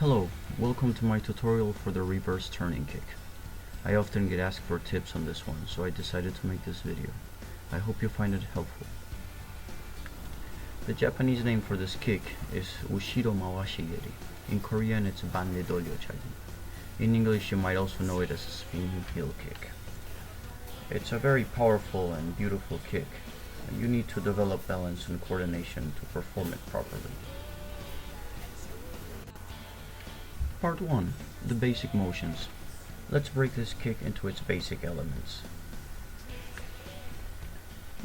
Hello, welcome to my tutorial for the reverse turning kick. I often get asked for tips on this one, so I decided to make this video. I hope you find it helpful. The Japanese name for this kick is Ushiro Mawashi Geri. In Korean it's bandaedollyo Chagy. In English you might also know it as a spinning heel kick. It's a very powerful and beautiful kick, and you need to develop balance and coordination to perform it properly. Part 1. The basic motions. Let's break this kick into its basic elements.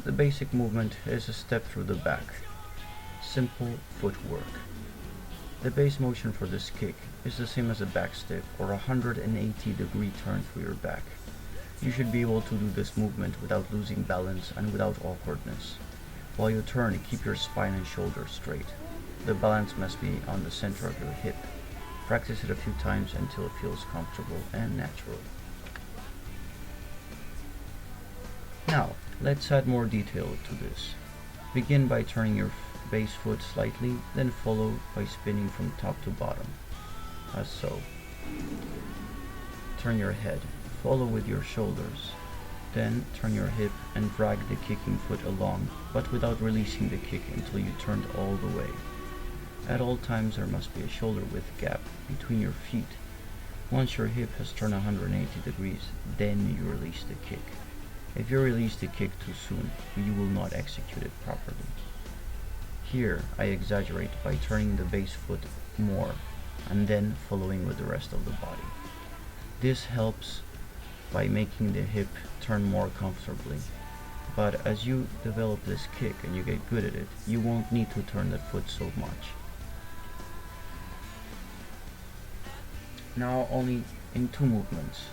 The basic movement is a step through the back. Simple footwork. The base motion for this kick is the same as a back step or a 180-degree turn through your back. You should be able to do this movement without losing balance and without awkwardness. While you turn, keep your spine and shoulders straight. The balance must be on the center of your hip. Practice it a few times until it feels comfortable and natural. Now, let's add more detail to this. Begin by turning your base foot slightly, then follow by spinning from top to bottom, as so. Turn your head, follow with your shoulders, then turn your hip and drag the kicking foot along, but without releasing the kick until you turned all the way. At all times there must be a shoulder width gap between your feet. Once your hip has turned 180 degrees, then you release the kick. If you release the kick too soon, you will not execute it properly. Here I exaggerate by turning the base foot more and then following with the rest of the body. This helps by making the hip turn more comfortably. But as you develop this kick and you get good at it, you won't need to turn the foot so much. Now only in two movements.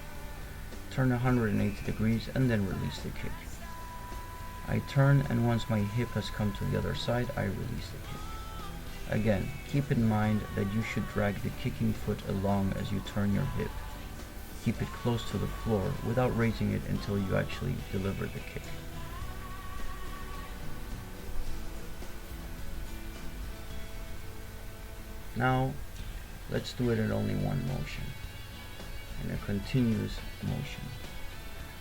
Turn 180 degrees and then release the kick. I turn, and once my hip has come to the other side, I release the kick. Again, keep in mind that you should drag the kicking foot along as you turn your hip. Keep it close to the floor without raising it until you actually deliver the kick. Now, let's do it in only one motion, in a continuous motion.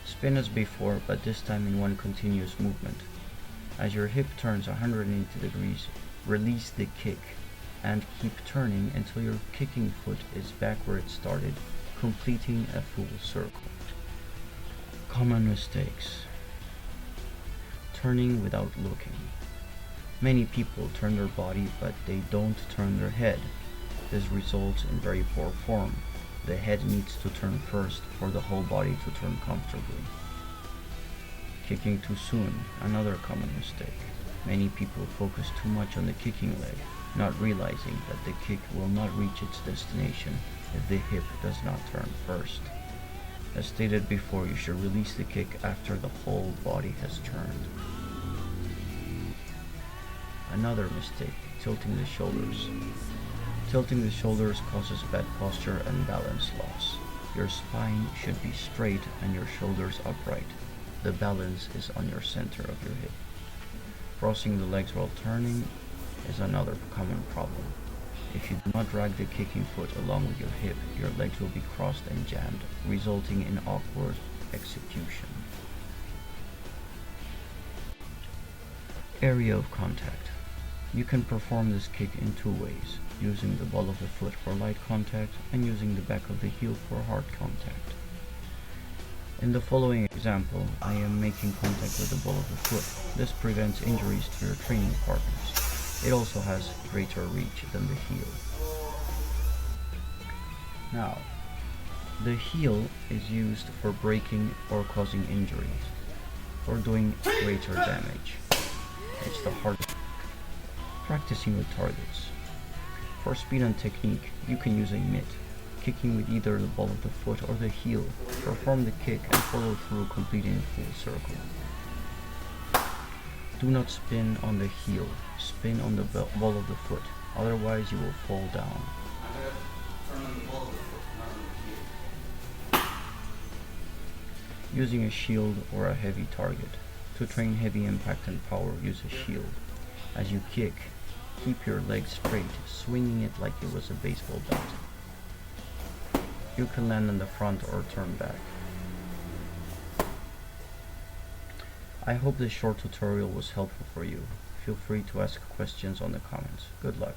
Spin as before, but this time in one continuous movement. As your hip turns 180 degrees, release the kick and keep turning until your kicking foot is back where it started, completing a full circle. Common mistakes. Turning without looking. Many people turn their body, but they don't turn their head. This results in very poor form. The head needs to turn first for the whole body to turn comfortably. Kicking too soon, another common mistake. Many people focus too much on the kicking leg, not realizing that the kick will not reach its destination if the hip does not turn first. As stated before, you should release the kick after the whole body has turned. Another mistake, tilting the shoulders. Tilting the shoulders causes bad posture and balance loss. Your spine should be straight and your shoulders upright. The balance is on your center of your hip. Crossing the legs while turning is another common problem. If you do not drag the kicking foot along with your hip, your legs will be crossed and jammed, resulting in awkward execution. Area of contact. You can perform this kick in two ways, using the ball of the foot for light contact and using the back of the heel for hard contact. In the following example, I am making contact with the ball of the foot. This prevents injuries to your training partners. It also has greater reach than the heel. Now, the heel is used for breaking or causing injuries, or doing greater damage. It's the hardest. Practicing with targets. For speed and technique, you can use a mitt, kicking with either the ball of the foot or the heel. Perform the kick and follow through, completing a full circle. Do not spin on the heel, spin on the ball of the foot, otherwise you will fall down. Using a shield or a heavy target. To train heavy impact and power, use a shield. As you kick, keep your legs straight, swinging it like it was a baseball bat. You can land in the front or turn back. I hope this short tutorial was helpful for you. Feel free to ask questions on the comments. Good luck.